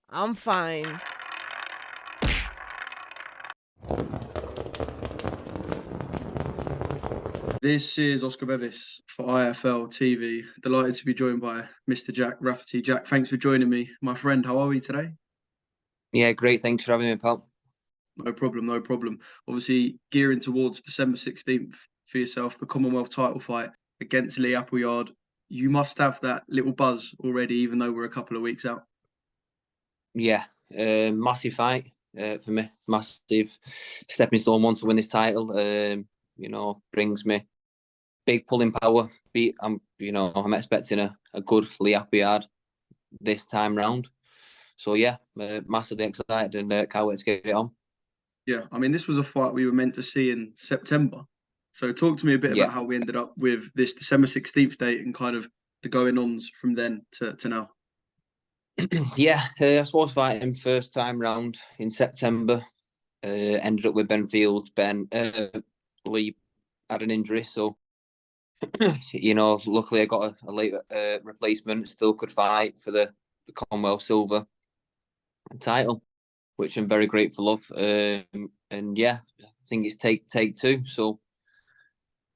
I'm fine. This is Oscar Bevis for IFL TV. Delighted to be joined by Mr. Jack Rafferty. Jack, thanks for joining me. My friend, how are we today? Yeah, great. Thanks for having me, pal. No problem, no problem. Obviously, gearing towards December 16th for yourself, the Commonwealth title fight against Lee Appleyard. You must have that little buzz already, even though we're a couple of weeks out. Yeah, massive fight for me. Massive stepping stone one to win this title. Brings me big pulling power. I'm expecting a good Lee Appleyard this time round. So yeah, massively excited and can't wait to get it on. Yeah, I mean, this was a fight we were meant to see in September. So talk to me a bit Yeah, about how we ended up with this December 16th date and kind of the going-ons from then to now. yeah. I suppose fighting first time round in September. Ended up with Ben Fields. Lee had an injury, so luckily I got a late replacement. Still could fight for the Commonwealth silver title, which I'm very grateful of. And yeah, I think it's take two. So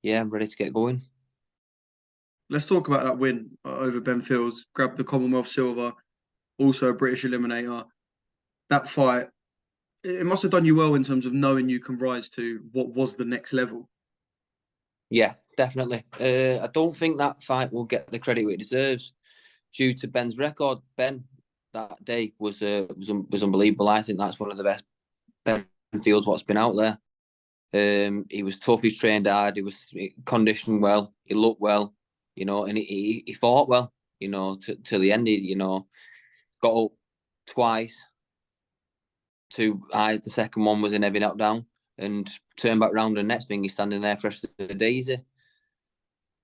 yeah, I'm ready to get going. Let's talk about that win over Ben Fields, grabbed the Commonwealth silver, also a British eliminator. That fight, it must have done you well in terms of knowing you can rise to what was the next level. Yeah, definitely. I don't think that fight will get the credit it deserves due to Ben's record. Ben that day was unbelievable. I think that's one of the best Ben Fields what's been out there. He was tough. He trained hard. He was conditioned well. He looked well, and he fought well, till the end. He, got up twice. The second one was in heavy knockdown and turned back round. And next thing, he's standing there fresh as a daisy.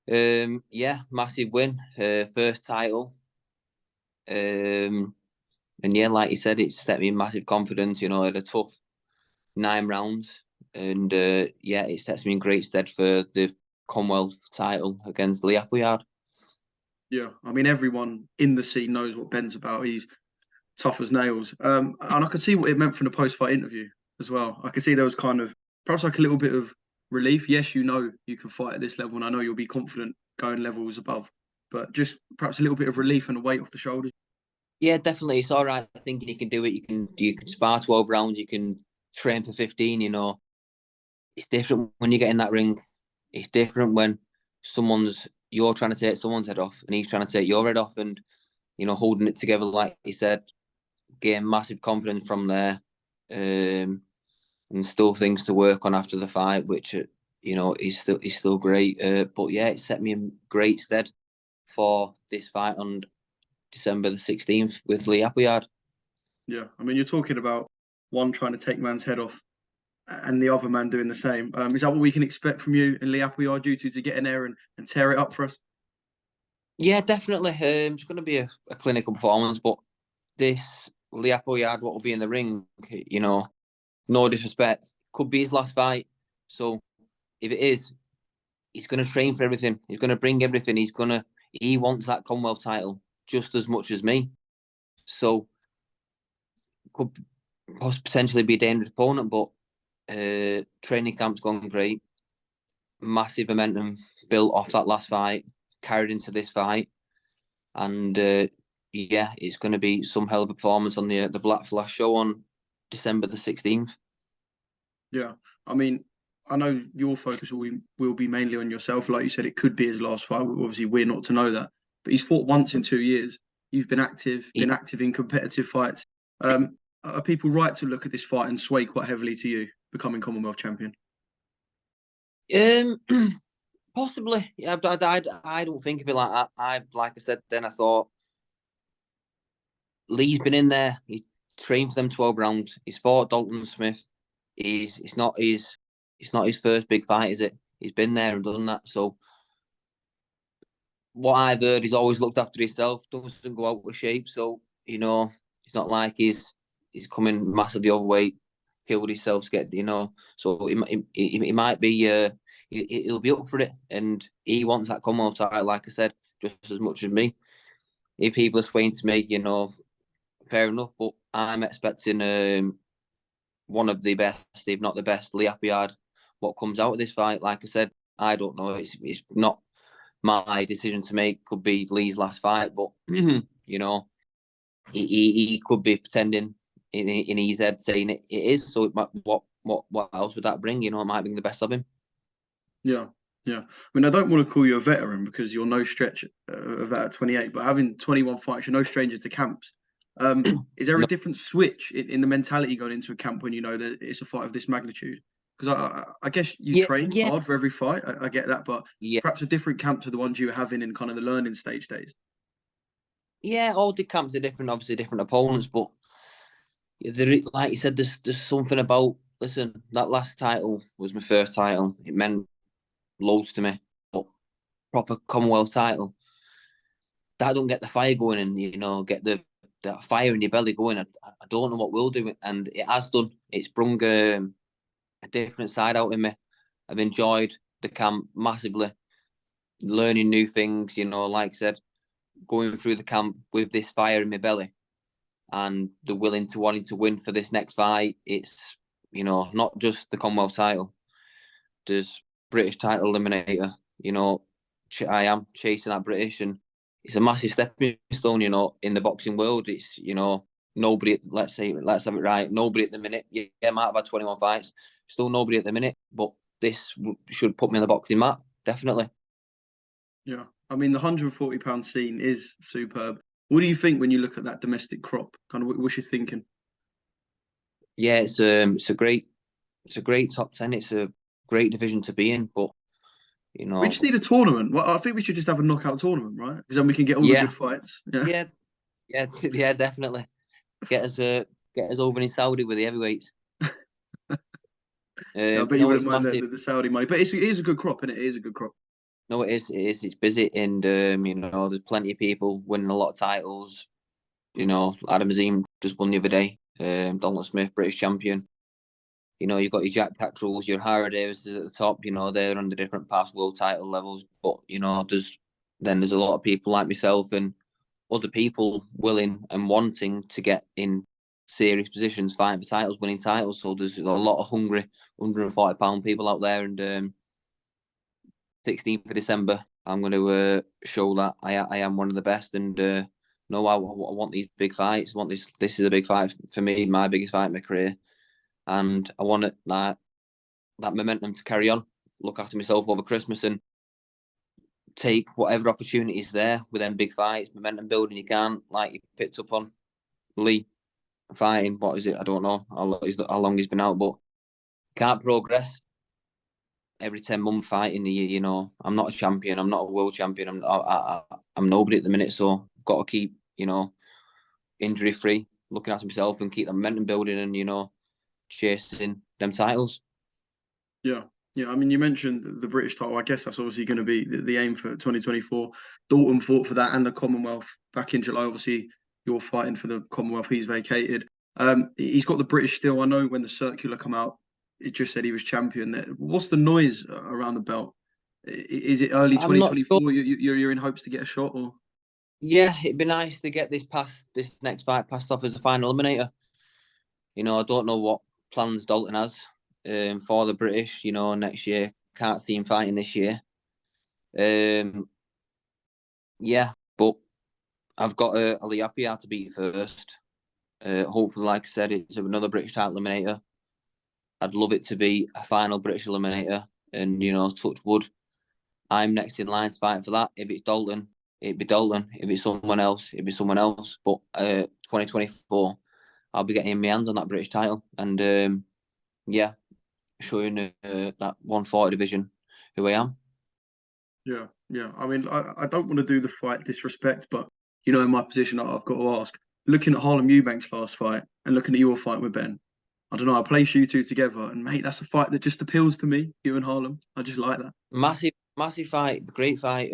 Yeah, massive win, first title. And yeah, like you said, it set me in massive confidence. I had a tough 9 rounds, and yeah, it sets me in great stead for the Commonwealth title against Lee Appleyard. Yeah, I mean, everyone in the scene knows what Ben's about. He's tough as nails. And I could see what it meant from the post-fight interview as well. I could see there was kind of perhaps like a little bit of relief. Yes, you know you can fight at this level, and I know you'll be confident going levels above, but just perhaps a little bit of relief and a weight off the shoulders. Yeah, definitely. It's all right thinking you can do it. You can spar 12 rounds. You can train for 15. It's different when you get in that ring. It's different when you're trying to take someone's head off and he's trying to take your head off, and holding it together like he said, gain massive confidence from there, and still things to work on after the fight, which is still great. But yeah, it set me in great stead for this fight on December the 16th with Lee Appleyard. Yeah, I mean, you're talking about one trying to take man's head off and the other man doing the same. Is that what we can expect from you and Lee Appleyard due to get in there and tear it up for us? Yeah, definitely. It's going to be a clinical performance, but this Lee Appleyard, what will be in the ring, no disrespect, could be his last fight. So if it is, he's going to train for everything. He's going to bring everything. He wants that Commonwealth title just as much as me. So could potentially be a dangerous opponent, but training camp's gone great. Massive momentum built off that last fight, carried into this fight, and yeah, it's going to be some hell of a performance on the Black Flash show on December the 16th. Yeah, I mean, I know your focus will be mainly on yourself. Like you said, it could be his last fight. Obviously, we're not to know that, but he's fought once in 2 years. You've been active in competitive fights. Are people right to look at this fight and sway quite heavily to you becoming Commonwealth champion? Possibly. Yeah, I don't think of it like that. Like I said, then I thought Lee's been in there. He trained for them 12 rounds. He's fought Dalton Smith. It's not his first big fight, is it? He's been there and done that. So what I've heard, he's always looked after himself. Doesn't go out of shape. So it's not like he's coming massively overweight, killed himself to get. So he might be. He'll be up for it, and he wants that Commonwealth title, like I said, just as much as me. If people are swaying to me, fair enough. But I'm expecting one of the best, if not the best, Lee Appleyard. What comes out of this fight, like I said, I don't know. It's not my decision to make. Could be Lee's last fight, but you know, he could be pretending in his head saying it is. So it might, what else would that bring? You know, it might bring the best of him. Yeah, yeah. I mean, I don't want to call you a veteran because you're no stretch of that at 28, but having 21 fights, you're no stranger to camps. Is there a No, different switch in the mentality going into a camp when you know that it's a fight of this magnitude? Because I guess you yeah, train yeah, hard for every fight. I get that, but yeah, perhaps a different camp to the ones you were having in kind of the learning stage days. yeah. All the camps are different, obviously different opponents, but like you said, there's something about. Listen, that last title was my first title. It meant loads to me. But proper Commonwealth title, that don't get the fire going and get that fire in your belly going. I don't know what will do it, and it has done. It's brung a different side out in me. I've enjoyed the camp massively, learning new things. Like I said, going through the camp with this fire in my belly and the wanting to win for this next fight. It's not just the Commonwealth title. There's British title eliminator. I am chasing that British, and it's a massive stepping stone. In the boxing world, it's nobody. Let's have it right. Nobody at the minute. Yeah, I might have had 21 fights. Still nobody at the minute, but this should put me on the boxing map, definitely. Yeah, I mean the £140 scene is superb. What do you think when you look at that domestic crop? Kind of what's your thinking? Yeah, it's a great top 10. It's a great division to be in, but We just need a tournament. Well, I think we should just have a knockout tournament, right? Because then we can get all the yeah, good fights. Yeah. yeah, yeah, yeah, definitely get us over in Saudi with the heavyweights. Yeah, I bet you No, wouldn't it's mind massive. the Saudi money, but it is a good crop, and it is a good crop. No, it is. It is. It's busy, and there's plenty of people winning a lot of titles. Adam Azim just won the other day. Dalton Smith, British champion. You've got your Jack Cattralls, your Harry Davises at the top. They're on the different past world title levels. But there's a lot of people like myself and other people willing and wanting to get in serious positions, fighting for titles, winning titles. So there's a lot of hungry, £140 people out there, and 16th of December, I'm going to show that I am one of the best. And no, I want these big fights. I want this. This is a big fight for me, my biggest fight in my career, and I want that momentum to carry on. Look after myself over Christmas and take whatever opportunities there with them big fights, momentum building. You can, like you picked up on Lee fighting. What is it? I don't know how long he's been out, but can't progress every 10-month fighting. I'm not a champion. I'm not a world champion. I'm nobody at the minute. So got to keep injury free, looking after myself, and keep the momentum building, and chasing them titles. Yeah, yeah. I mean, you mentioned the British title. I guess that's obviously going to be the aim for 2024. Dalton fought for that and the Commonwealth back in July. Obviously, you're fighting for the Commonwealth. He's vacated. He's got the British still. I know when the circular come out, it just said he was champion. What's the noise around the belt? Is it early I'm not sure. 2024? You're in hopes to get a shot, or Yeah, it'd be nice to get this next fight passed off as a final eliminator. I don't know what plans Dalton has for the British. Next year, can't see him fighting this year. Yeah, but I've got Ali Appiah to beat first. Hopefully, like I said, it's another British title eliminator. I'd love it to be a final British eliminator, and touch wood. I'm next in line to fight for that. If it's Dalton, it'd be Dalton. If it's someone else, it'd be someone else. But 2024, I'll be getting my hands on that British title, and yeah, showing that 140 division who I am. yeah, yeah. I mean, I don't want to do the fight disrespect, but in my position, I've got to ask. Looking at Harlem Eubank's last fight and looking at your fight with Ben, I don't know. I place you two together, and mate, that's a fight that just appeals to me. You and Harlem, I just like that. Massive fight, great fight.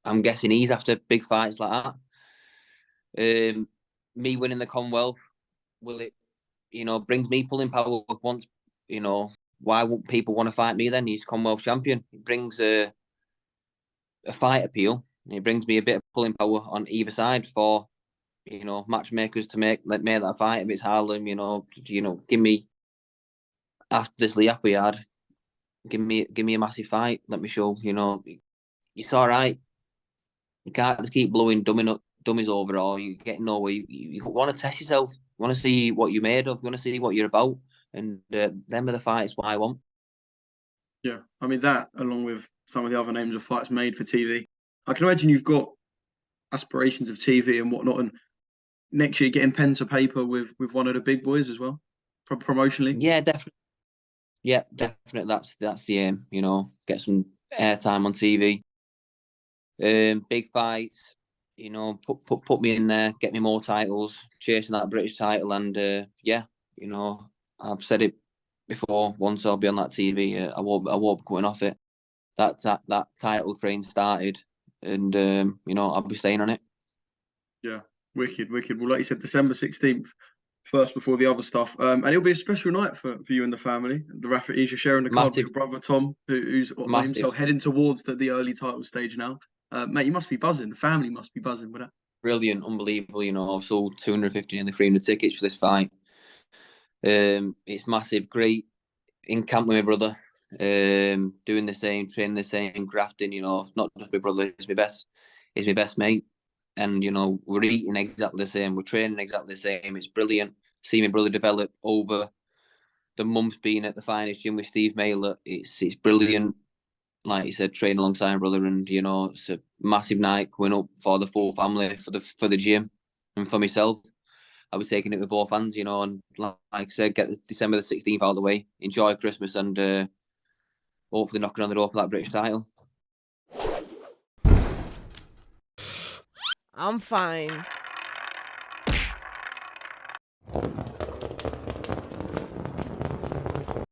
I'm guessing he's after big fights like that. Me winning the Commonwealth, will it, brings me pulling power once, why won't people want to fight me then? He's Commonwealth champion. It brings a fight appeal. It brings me a bit of pulling power on either side for matchmakers to make that fight. If it's Harlem, give me after this Lee Appleyard, give me a massive fight. Let me show, it's all right. You can't just keep blowing dummies over, or you get nowhere. You want to test yourself. You want to see what you're made of. You want to see what you're about. And them are the fights what I want. Yeah, I mean that, along with some of the other names of fights made for TV. I can imagine you've got aspirations of TV and whatnot, and next year getting pen to paper with one of the big boys as well, promotionally. Yeah, definitely. Yeah, definitely. That's the aim. Get some airtime on TV. Big fights. Put me in there, get me more titles, chasing that British title, and I've said it before. Once I'll be on that TV, I won't be coming off it. That title train started, and I'll be staying on it. Yeah, wicked. Well, like you said, December 16th, first before the other stuff, and it'll be a special night for you and the family. The Raffertys, you're sharing the card with your brother Tom, who's himself heading towards the early title stage now. Mate, you must be buzzing. The family must be buzzing with that. Brilliant, unbelievable. I've sold 250 and 300 tickets for this fight. It's massive, great. In camp with my brother, doing the same, training the same, grafting. Not just my brother, it's my best mate, and we're eating exactly the same, we're training exactly the same. It's brilliant. See my brother develop over the months being at the finest gym with Steve Mailer. It's brilliant. Like you said, training alongside my brother, and it's a massive night coming up for the full family, for the gym, and for myself. I was taking it with both hands, and like I said, get December the 16th out of the way, enjoy Christmas, and hopefully knocking on the door for that British title. I'm fine.